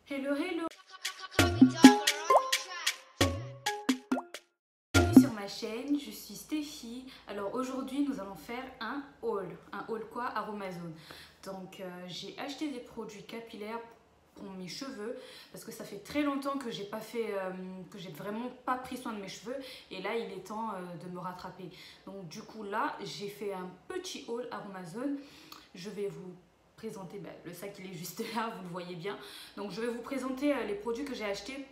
Hello, hello! Bienvenue sur ma chaîne, je suis Stéphie. Alors aujourd'hui, nous allons faire un haul. Un haul quoi? Aromazone. Donc j'ai acheté des produits capillaires pour mes cheveux parce que ça fait très longtemps que j'ai pas fait, que j'ai vraiment pas pris soin de mes cheveux et là il est temps de me rattraper. Donc du coup là, j'ai fait un petit haul Aromazone. Je vais vous présenter le sac, il est juste là, vous le voyez bien. Donc je vais vous présenter les produits que j'ai achetés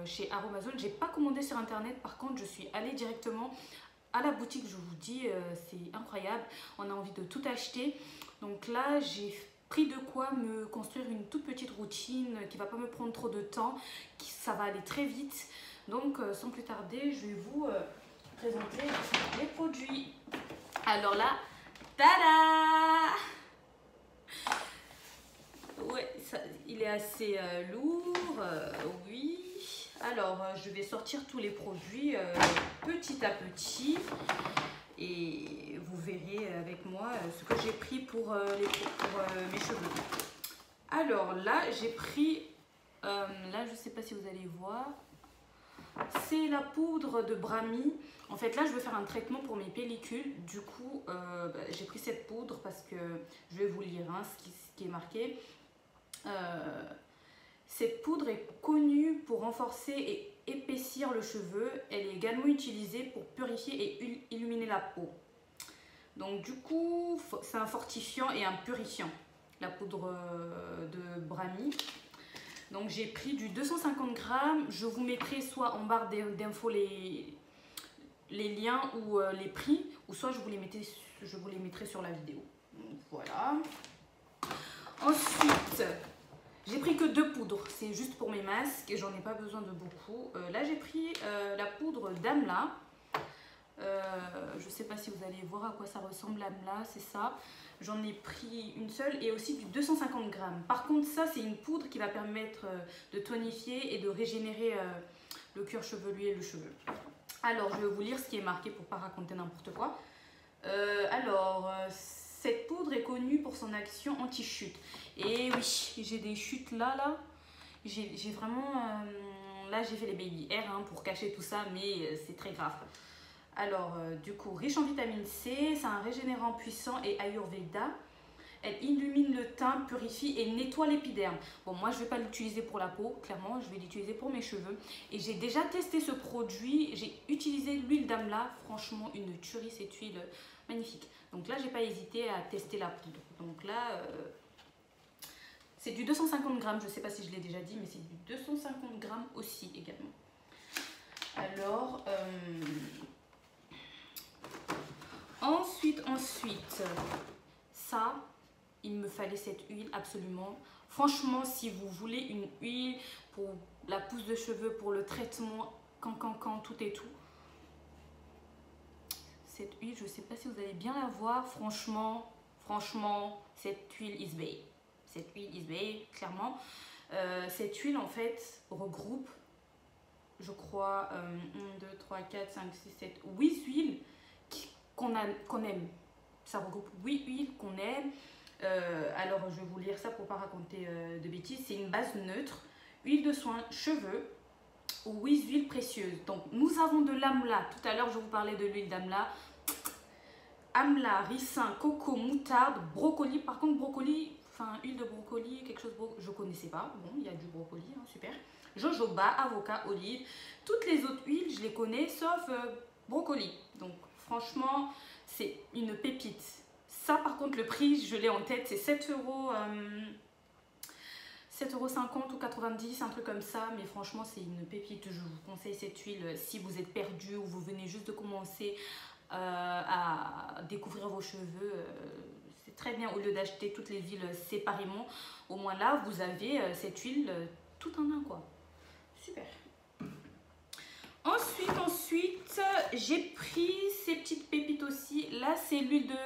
chez Aromazone. J'ai pas commandé sur internet, par contre je suis allée directement à la boutique. Je vous dis, c'est incroyable, on a envie de tout acheter. Donc là j'ai pris de quoi me construire une toute petite routine qui va pas me prendre trop de temps, ça va aller très vite. Donc sans plus tarder, je vais vous présenter les produits. Alors là, tada! Ouais, il est assez lourd, oui. Alors, je vais sortir tous les produits petit à petit et vous verrez avec moi ce que j'ai pris pour mes cheveux. Alors là, j'ai pris, là je sais pas si vous allez voir, c'est la poudre de Brami. En fait, là, je vais faire un traitement pour mes pellicules. Du coup, j'ai pris cette poudre parce que je vais vous lire ce qui est marqué. Cette poudre est connue pour renforcer et épaissir le cheveu. Elle est également utilisée pour purifier et illuminer la peau. Donc du coup, c'est un fortifiant et un purifiant, la poudre de Brami. Donc j'ai pris du 250 grammes. Je vous mettrai soit en barre d'infos les liens ou les prix, ou soit je vous les mettrai sur la vidéo. Donc voilà. Ensuite, j'ai pris que 2 poudres, c'est juste pour mes masques et j'en ai pas besoin de beaucoup. Là j'ai pris la poudre d'Amla. Je sais pas si vous allez voir à quoi ça ressemble l'Amla, c'est ça. J'en ai pris une seule et aussi du 250 grammes. Par contre ça c'est une poudre qui va permettre de tonifier et de régénérer le cuir chevelu et le cheveu. Alors je vais vous lire ce qui est marqué pour pas raconter n'importe quoi. Cette poudre est connue pour son action anti-chute. Et oui, j'ai des chutes là. J'ai vraiment... là, j'ai fait les baby hair pour cacher tout ça, mais c'est très grave. Alors, du coup, riche en vitamine C, c'est un régénérant puissant et Ayurveda. Elle illumine le teint, purifie et nettoie l'épiderme. Bon, moi, je ne vais pas l'utiliser pour la peau, clairement. Je vais l'utiliser pour mes cheveux. Et j'ai déjà testé ce produit. J'ai utilisé l'huile d'Amla. Franchement, une tuerie, cette huile magnifique. Donc là, j'ai pas hésité à tester la poudre. Donc là, c'est du 250 grammes. Je ne sais pas si je l'ai déjà dit, mais c'est du 250 grammes aussi également. Alors, ensuite, ça... Il me fallait cette huile absolument. Franchement, si vous voulez une huile pour la pousse de cheveux, pour le traitement, tout et tout. Cette huile, je ne sais pas si vous allez bien la voir. Franchement, cette huile is bae. Cette huile is bae, clairement. Cette huile, en fait, regroupe, je crois, 1, 2, 3, 4, 5, 6, 7, 8 huiles qu'on aime. Ça regroupe 8 huiles qu'on aime. Alors je vais vous lire ça pour pas raconter de bêtises. C'est une base neutre, huile de soin, cheveux ou 8 huiles précieuses. Donc nous avons de l'amla. Tout à l'heure je vous parlais de l'huile d'amla. Amla, ricin, coco, moutarde, brocoli. Par contre brocoli, enfin huile de brocoli, quelque chose je connaissais pas. Bon, il y a du brocoli, super. Jojoba, avocat, olive. Toutes les autres huiles je les connais sauf brocoli. Donc franchement c'est une pépite. Ça, par contre, le prix, je l'ai en tête, c'est 7,50 € ou 90, un truc comme ça. Mais franchement, c'est une pépite. Je vous conseille cette huile si vous êtes perdu ou vous venez juste de commencer à découvrir vos cheveux. C'est très bien au lieu d'acheter toutes les huiles séparément. Au moins là, vous avez cette huile tout en un, quoi. Super. Ensuite, j'ai pris ces petites pépites aussi. Là, c'est l'huile de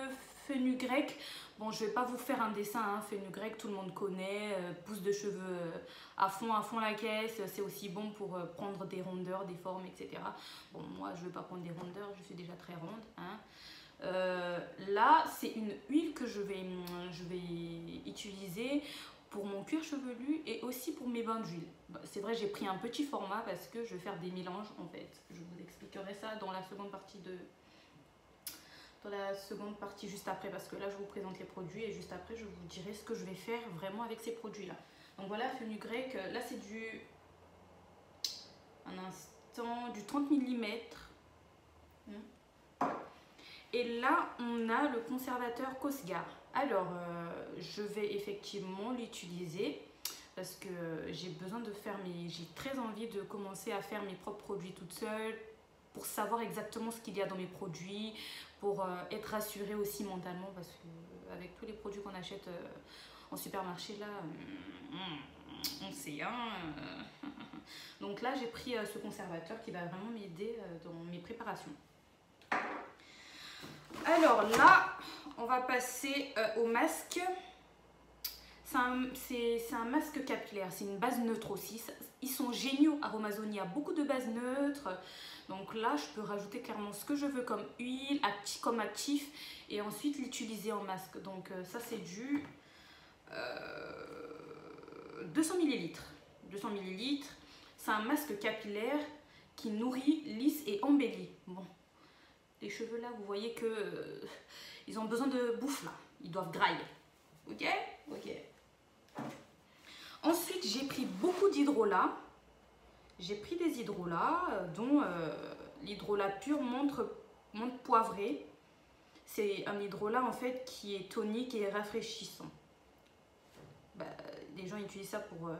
fenugrec. Bon, je vais pas vous faire un dessin, fenugrec, tout le monde connaît, pousse de cheveux à fond la caisse. C'est aussi bon pour prendre des rondeurs, des formes, etc. Bon, moi, je vais pas prendre des rondeurs, je suis déjà très ronde. Là, c'est une huile que je vais utiliser pour mon cuir chevelu et aussi pour mes bains d'huile. C'est vrai, j'ai pris un petit format parce que je vais faire des mélanges en fait. Je vous expliquerai ça dans la seconde partie juste après, parce que là je vous présente les produits et juste après je vous dirai ce que je vais faire vraiment avec ces produits là. Donc voilà, fenugrec, là c'est du 30 mm. Et là on a le conservateur Cosgar. Alors je vais effectivement l'utiliser parce que j'ai besoin de faire j'ai très envie de commencer à faire mes propres produits toute seule, pour savoir exactement ce qu'il y a dans mes produits, pour être rassurée aussi mentalement, parce que avec tous les produits qu'on achète en supermarché là, on sait hein. Donc là j'ai pris ce conservateur qui va vraiment m'aider dans mes préparations. Alors là on va passer au masque. C'est un masque capillaire, c'est une base neutre aussi. Ils sont géniaux Aromazone, il y a beaucoup de bases neutres. Donc là, je peux rajouter clairement ce que je veux comme huile, comme actif, et ensuite l'utiliser en masque. Donc ça, c'est du 200 ml. 200 ml, c'est un masque capillaire qui nourrit, lisse et embellit. Bon, les cheveux là, vous voyez que ils ont besoin de bouffe là. Ils doivent grailler. Ok? Ok. Ensuite, j'ai pris beaucoup d'hydrolat. J'ai pris des hydrolats, dont l'hydrolat pur menthe poivré. C'est un hydrolat en fait qui est tonique et rafraîchissant. Les gens utilisent ça pour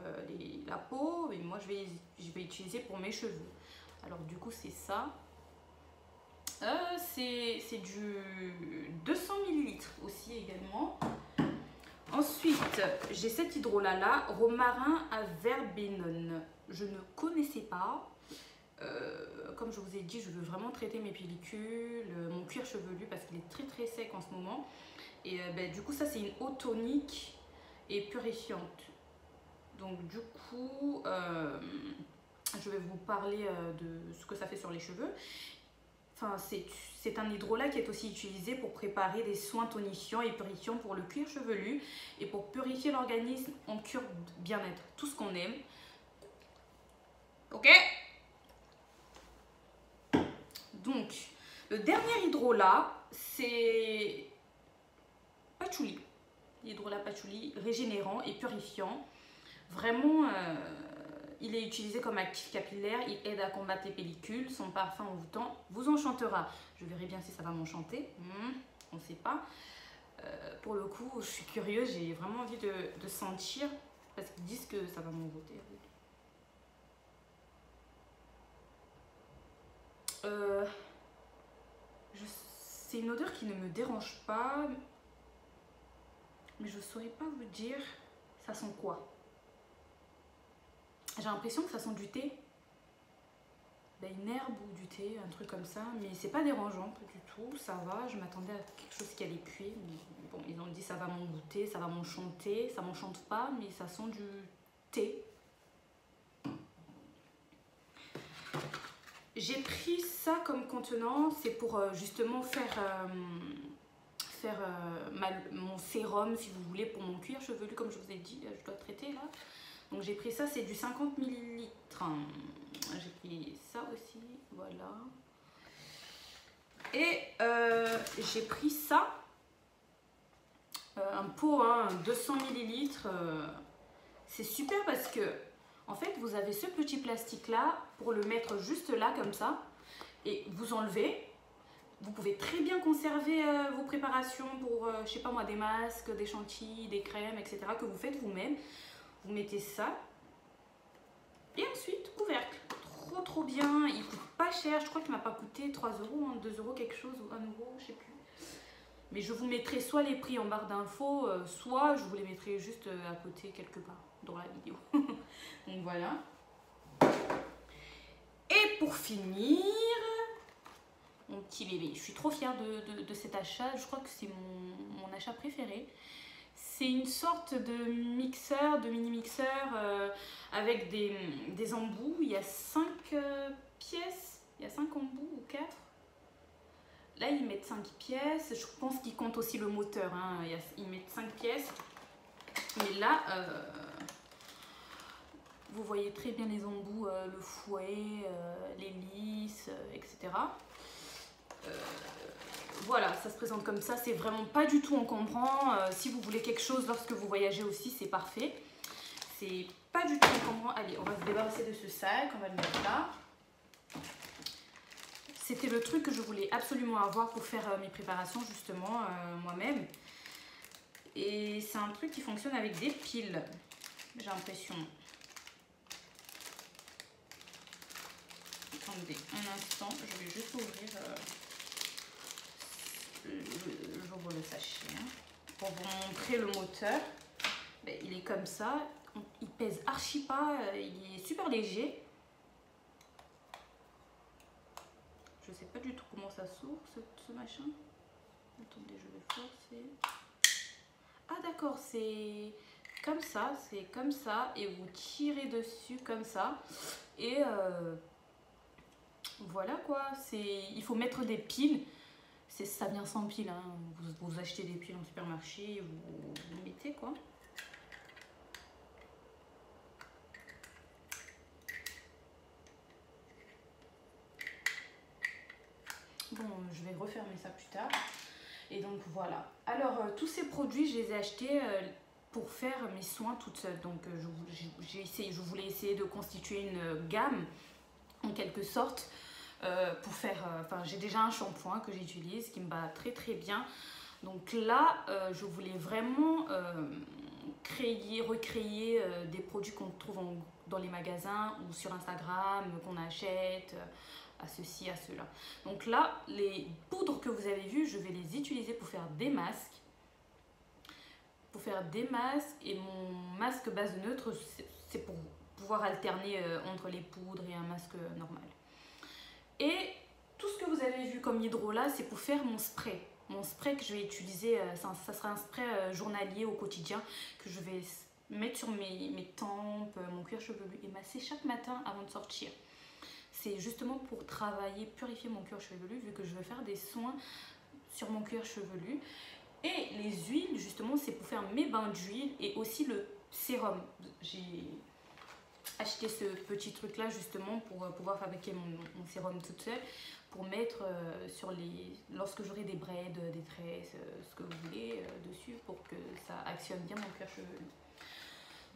la peau, mais moi je vais utiliser pour mes cheveux. Alors du coup c'est ça. C'est du 200 ml aussi également. Ensuite, j'ai cet hydrolat là, romarin à verbenone. Je ne connaissais pas. Comme je vous ai dit, je veux vraiment traiter mes pellicules, mon cuir chevelu parce qu'il est très très sec en ce moment. Et du coup, ça c'est une eau tonique et purifiante. Donc du coup, je vais vous parler de ce que ça fait sur les cheveux. Enfin, c'est un hydrolat qui est aussi utilisé pour préparer des soins tonifiants et purifiants pour le cuir chevelu et pour purifier l'organisme en cure bien-être. Tout ce qu'on aime. Ok? Donc, le dernier hydrolat, c'est patchouli. L'hydrolat patchouli, régénérant et purifiant. Vraiment, il est utilisé comme actif capillaire, il aide à combattre les pellicules, son parfum envoûtant vous enchantera. Je verrai bien si ça va m'enchanter, on ne sait pas. Pour le coup, je suis curieuse, j'ai vraiment envie de sentir, parce qu'ils disent que ça va m'envoûter. C'est une odeur qui ne me dérange pas, mais je ne saurais pas vous dire ça sent quoi. J'ai l'impression que ça sent du thé, une herbe ou du thé, un truc comme ça, mais c'est pas dérangeant, pas du tout, ça va. Je m'attendais à quelque chose qui allait puer, mais bon, ils ont dit ça va m'envoûter, ça va m'enchanter, ça m'enchante pas, mais ça sent du thé. J'ai pris ça comme contenant, c'est pour justement faire mon sérum, si vous voulez, pour mon cuir chevelu, comme je vous ai dit, je dois traiter là. Donc j'ai pris ça, c'est du 50 ml. J'ai pris ça aussi, voilà. Et j'ai pris ça, un pot, 200 ml. C'est super parce que, en fait, vous avez ce petit plastique là pour le mettre juste là, comme ça. Et vous enlevez. Vous pouvez très bien conserver vos préparations pour, je sais pas moi, des masques, des chantilly, des crèmes, etc. que vous faites vous-même. Vous mettez ça. Et ensuite, couvercle. Trop bien. Il coûte pas cher. Je crois qu'il m'a pas coûté 3 €, 2 € quelque chose, ou 1 €, je sais plus. Mais je vous mettrai soit les prix en barre d'infos, soit je vous les mettrai juste à côté quelque part dans la vidéo. Donc voilà. Et pour finir, mon petit bébé. Je suis trop fière de cet achat. Je crois que c'est mon achat préféré. C'est une sorte de mixeur, de mini mixeur avec des embouts. Il y a 5 pièces. Il y a 5 embouts ou 4. Là, ils mettent 5 pièces. Je pense qu'ils comptent aussi le moteur. Ils mettent 5 pièces. Mais là, vous voyez très bien les embouts, le fouet, les lisses, etc. Voilà, ça se présente comme ça, c'est vraiment pas du tout encombrant. Si vous voulez quelque chose lorsque vous voyagez aussi, c'est parfait. C'est pas du tout encombrant. Allez, on va se débarrasser de ce sac, on va le mettre là. C'était le truc que je voulais absolument avoir pour faire mes préparations justement moi-même. Et c'est un truc qui fonctionne avec des piles, j'ai l'impression. Attendez un instant, je vais juste ouvrir j'ouvre le sachet hein, pour vous montrer le moteur. Ben, il est comme ça, il pèse archi pas, il est super léger. Je sais pas du tout comment ça s'ouvre ce machin. Attendez, je vais forcer. Ah d'accord, c'est comme ça et vous tirez dessus comme ça et voilà quoi. Il faut mettre des piles. Ça vient sans piles, hein. Vous achetez des piles en supermarché, vous mettez quoi. Bon, je vais refermer ça plus tard. Et donc voilà. Alors tous ces produits, je les ai achetés pour faire mes soins toute seule. Donc je voulais essayer de constituer une gamme en quelque sorte. Pour faire, j'ai déjà un shampoing que j'utilise qui me va très très bien. Donc là, je voulais vraiment recréer des produits qu'on trouve dans les magasins ou sur Instagram, qu'on achète, à ceci, à cela. Donc là, les poudres que vous avez vues, je vais les utiliser pour faire des masques. Et mon masque base neutre, c'est pour pouvoir alterner entre les poudres et un masque normal. Et tout ce que vous avez vu comme hydrolat, c'est pour faire mon spray. Mon spray que je vais utiliser, ça sera un spray journalier au quotidien que je vais mettre sur mes tempes, mon cuir chevelu et masser chaque matin avant de sortir. C'est justement pour travailler, purifier mon cuir chevelu vu que je veux faire des soins sur mon cuir chevelu. Et les huiles, justement, c'est pour faire mes bains d'huile et aussi le sérum. J'ai acheté ce petit truc là justement pour pouvoir fabriquer mon sérum toute seule pour mettre lorsque j'aurai des braides, des tresses, ce que vous voulez dessus pour que ça actionne bien mon cuir chevelu.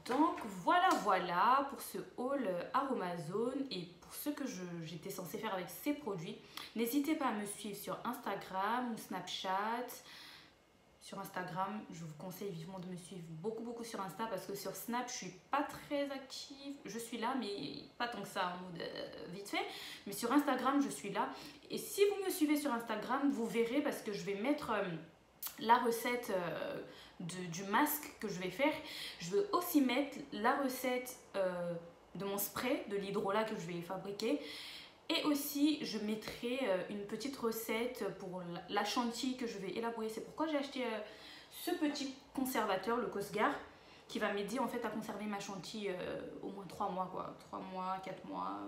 Donc voilà pour ce haul Aromazone et pour ce que j'étais censée faire avec ces produits. N'hésitez pas à me suivre sur Instagram ou Snapchat. Sur Instagram, je vous conseille vivement de me suivre beaucoup sur Insta parce que sur Snap, je suis pas très active. Je suis là, mais pas tant que ça, en mode vite fait. Mais sur Instagram, je suis là. Et si vous me suivez sur Instagram, vous verrez parce que je vais mettre la recette du masque que je vais faire. Je veux aussi mettre la recette de mon spray, de l'hydrolat que je vais fabriquer. Et aussi, je mettrai une petite recette pour la chantilly que je vais élaborer. C'est pourquoi j'ai acheté ce petit conservateur, le Cosgar, qui va m'aider en fait à conserver ma chantilly au moins 3 mois, quoi. 3 mois, 4 mois.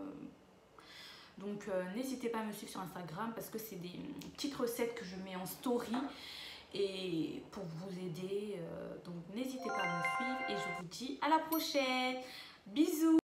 Donc, n'hésitez pas à me suivre sur Instagram parce que c'est des petites recettes que je mets en story et pour vous aider. Donc, n'hésitez pas à me suivre et je vous dis à la prochaine. Bisous!